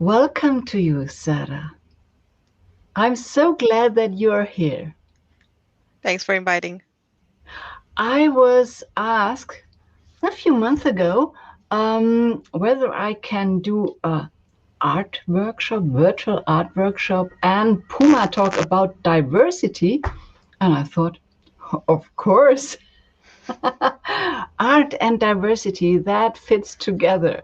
Welcome to you, Sara. I'm so glad that you're here. Thanks for inviting. I was asked a few months ago whether I can do a art workshop, virtual art workshop, and Puma talk about diversity. And I thought, of course, art and diversity, that fits together.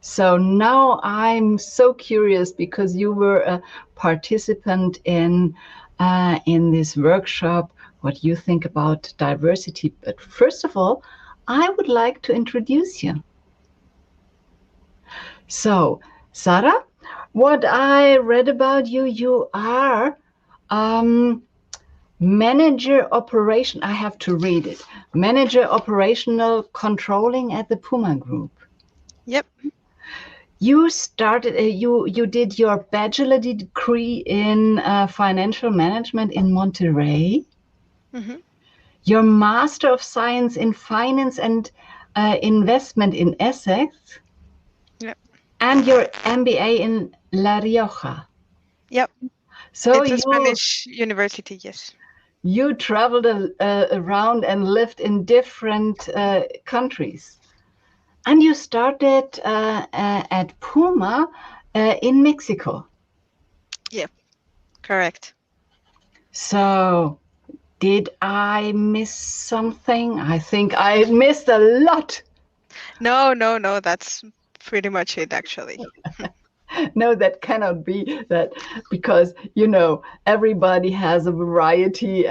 So now I'm so curious because you were a participant in this workshop, what you think about diversity. But first of all, I would like to introduce you. So, Sara, what I read about you, you are manager operation. I have to read it. Manager operational controlling at the Puma Group. Yep. You started. You did your bachelor degree in financial management in Monterrey. hmm Your master of science in finance and investment in Essex, Yep. and your MBA in La Rioja. Yep. So It's a Spanish university, yes. you traveled around and lived in different countries. And you started at Puma in Mexico. Yep. Correct. So, did I miss something? I think I missed a lot. No. That's pretty much it, actually. No, that cannot be that because everybody has a variety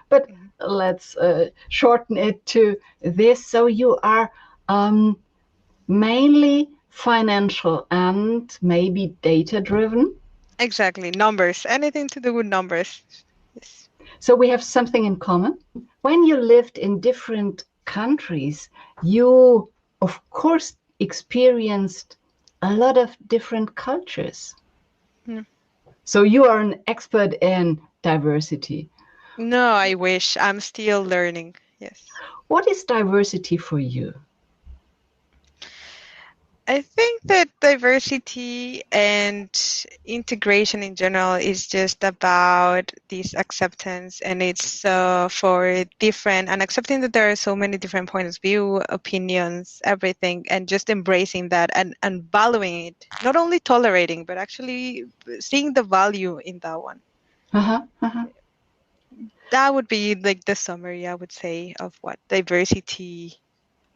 but Mhm. let's shorten it to this. So you are mainly financial and maybe data driven. Exactly. Numbers. Anything to do with numbers. Yes. So we have something in common. When you lived in different countries, you, of course, experienced a lot of different cultures. Mm. So you are an expert in diversity. No, I wish. I'm still learning. Yes. What is diversity for you? I think that diversity and integration in general is just about this acceptance, and it's for different and accepting that there are so many different points of view, opinions, everything, and just embracing that and valuing it, not only tolerating, but actually seeing the value in that one. Uh-huh, uh-huh. That would be like the summary, I would say, of what diversity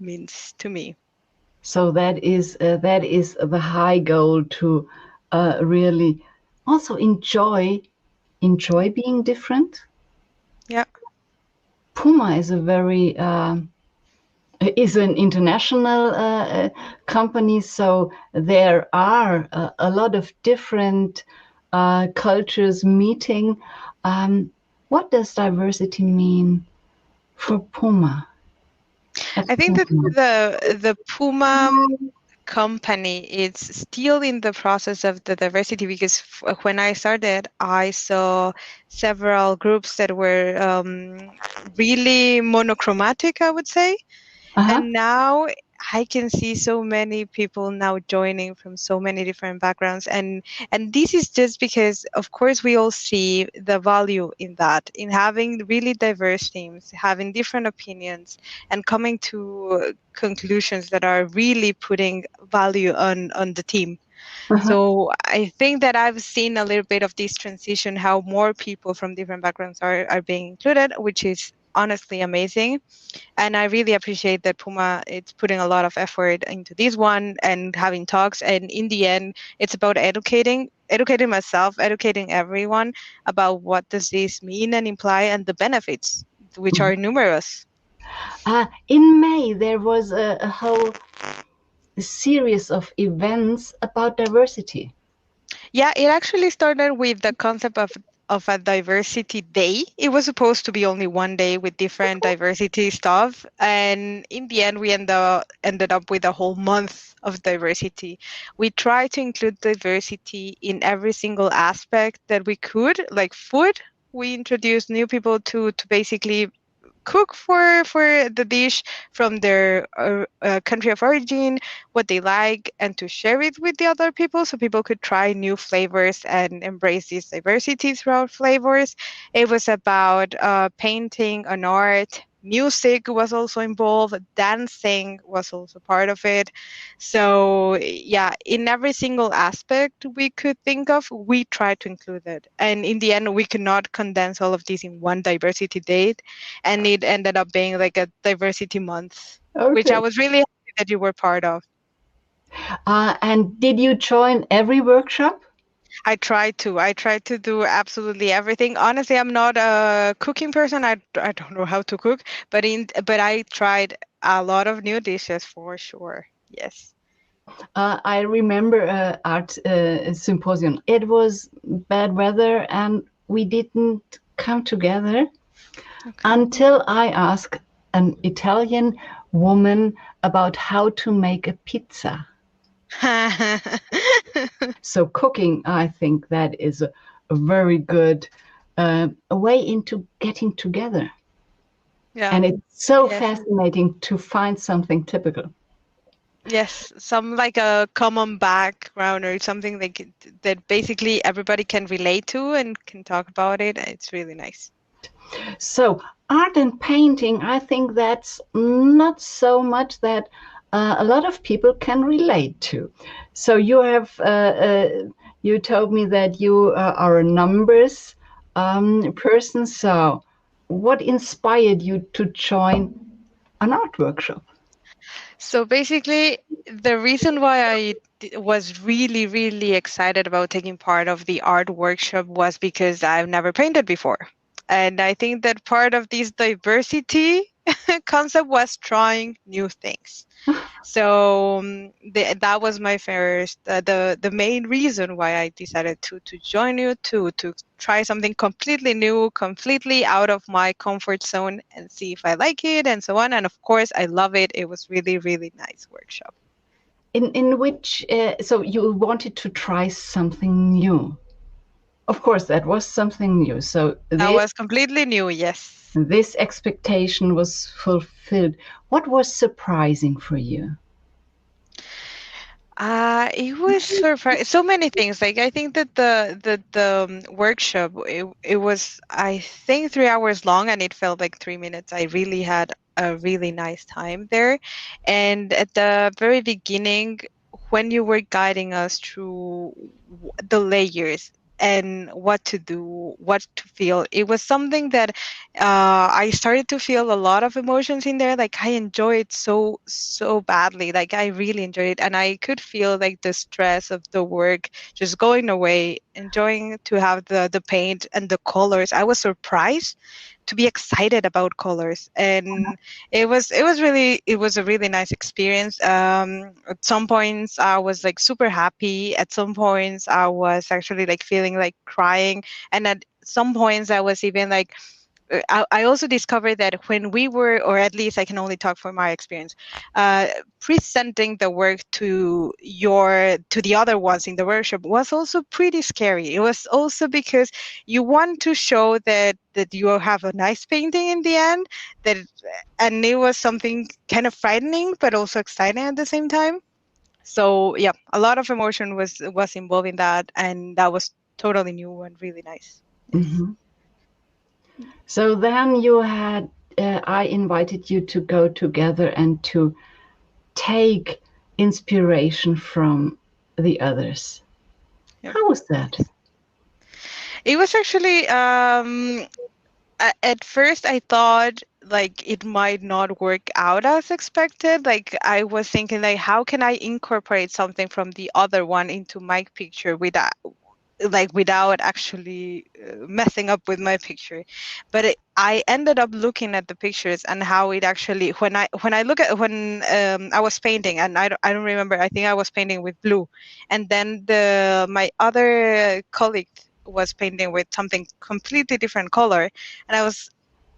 means to me. So that is the high goal to really also enjoy being different. Yeah. Puma is a very is an international company, so there are a lot of different cultures meeting. What does diversity mean for Puma? At I think that Puma? the Puma company is still in the process of the diversity because when I started, I saw several groups that were really monochromatic, I would say. Uh-huh. And now I can see so many people now joining from so many different backgrounds, and this is just because, of course, we all see the value in that, in having really diverse teams, having different opinions, and coming to conclusions that are really putting value on the team. Uh-huh. So I think that I've seen a little bit of this transition, how more people from different backgrounds are being included, which is honestly amazing. And I really appreciate that Puma it's putting a lot of effort into this one and having talks. And in the end, it's about educating myself, educating everyone about what does this mean and imply and the benefits, which are numerous. In May, there was a whole series of events about diversity. Yeah, it actually started with the concept of a diversity day. It was supposed to be only one day with different diversity stuff, and in the end, we ended up with a whole month of diversity. We tried to include diversity in every single aspect that we could, like food. We introduced new people to basically cook for the dish from their country of origin, what they like, and to share it with the other people so people could try new flavors and embrace this diversity throughout flavors. It was about painting, an art. Music was also involved. Dancing was also part of it. So yeah, in every single aspect we could think of, we tried to include it. And in the end, we could not condense all of these in one diversity date, and it ended up being like a diversity month, which I Okay. was really happy that you were part of. And did you join every workshop? I tried to do absolutely everything. Honestly, I'm not a cooking person. I don't know how to cook, but I tried a lot of new dishes for sure. Yes. I remember art symposium. It was bad weather, and we didn't come together Okay. until I asked an Italian woman about how to make a pizza. So cooking, I think that is a very good a way into getting together. Yeah. And it's so Yes. fascinating to find something typical. Yes, some like a common background or something that basically everybody can relate to and can talk about it. It's really nice. So art and painting, I think that's not so much that a lot of people can relate to. So you told me that you are a numbers person. So what inspired you to join an art workshop? So basically, the reason why was really, really excited about taking part of the art workshop was because I've never painted before. And I think that part of this diversity concept was trying new things. So that was my first, the main reason why I decided to join you to try something completely new, completely out of my comfort zone, and see if I like it and so on. And of course, I love it. It was really, really nice workshop. In which so you wanted to try something new. Of course, that was something new. So That was completely new. Yes. this expectation was fulfilled. What was surprising for you? It was so many things. Like I think that the workshop it was I think 3 hours long and it felt like 3 minutes. I really had a really nice time there, and at the very beginning, when you were guiding us through the layers and what to do, what to feel, it was something that I started to feel a lot of emotions in there. Like I enjoyed so badly. Like I really enjoyed it, and I could feel like the stress of the work just going away. Enjoying to have the paint and the colors. I was surprised to be excited about colors, and it was a really nice experience. At some points I was like super happy. At some points I was actually like feeling like crying, and at some points I was even like I also discovered that when we were, or at least I can only talk from my experience, presenting the work to the other ones in the workshop was also pretty scary. It was also because you want to show that you have a nice painting in the end, and it was something kind of frightening but also exciting at the same time. So yeah, a lot of emotion was involved in that, and that was totally new and really nice. Yes. Mhm. So then I invited you to go together and to take inspiration from the others. Yep. How was that? It was actually at first I thought like it might not work out as expected. Like I was thinking like how can I incorporate something from the other one into my picture without actually messing up with my picture. But I ended up looking at the pictures and how it actually when I look at when I was painting, and I don't remember, I think I was painting with blue, and then the my other colleague was painting with something completely different color, and I was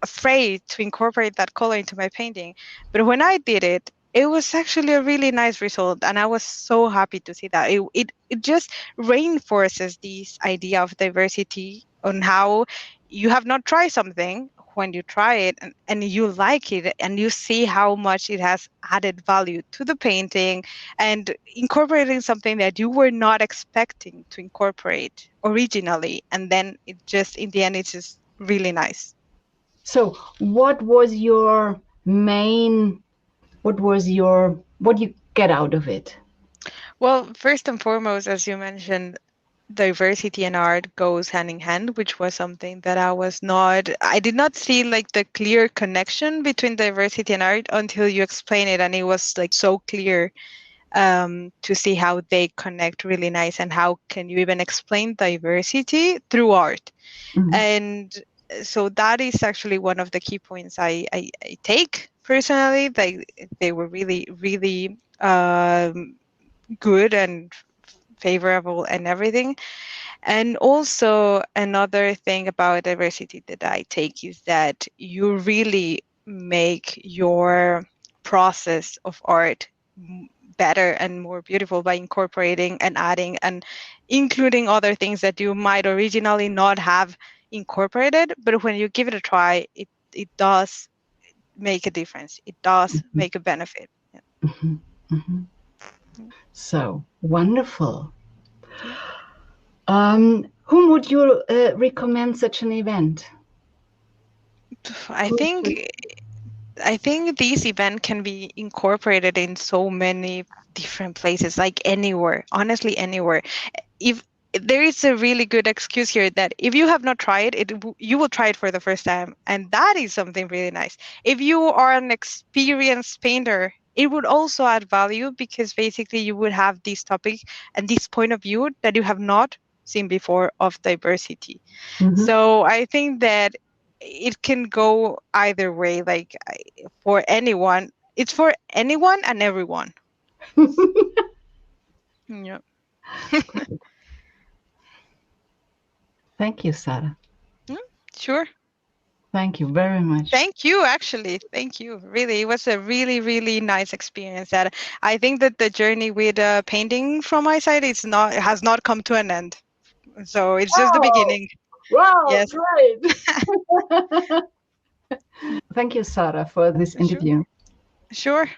afraid to incorporate that color into my painting. But when I did it, it was actually a really nice result, and I was so happy to see that. It just reinforces this idea of diversity on how you have not tried something. when you try it and you like it and you see how much it has added value to the painting and incorporating something that you were not expecting to incorporate originally, and then it just in the end it's just really nice. So, what was your main? What you get out of it? Well, first and foremost, as you mentioned, diversity and art goes hand in hand, which was something that I did not see like the clear connection between diversity and art until you explain it, and it was like so clear to see how they connect really nice, and how can you even explain diversity through art. Mhm. And so that is actually one of the key points I take personally. They were really, really good and favorable and everything. And also another thing about diversity that I take is that you really make your process of art better and more beautiful by incorporating and adding and including other things that you might originally not have incorporated. But when you give it a try, it does make a difference. It does Mhm. make a benefit. Mhm. Mhm. So wonderful. Yeah. Whom would you recommend such an event? I Who think should? I think this event can be incorporated in so many different places, like anywhere, honestly, anywhere. If there is a really good excuse here that if you have not tried it, you will try it for the first time. And that is something really nice. If you are an experienced painter, it would also add value because basically you would have this topic and this point of view that you have not seen before of diversity. Mhm. So I think that it can go either way. Like for anyone, it's for anyone and everyone. Yeah. Thank you, Sara. Mm, sure. Thank you very much. Thank you, actually. Thank you. Really, it was a really, really nice experience. That I think that the journey with painting from my side has not come to an end. So it's just the Oh, beginning. wow, Yes. great. Thank you, Sara, for this Sure. interview. Sure.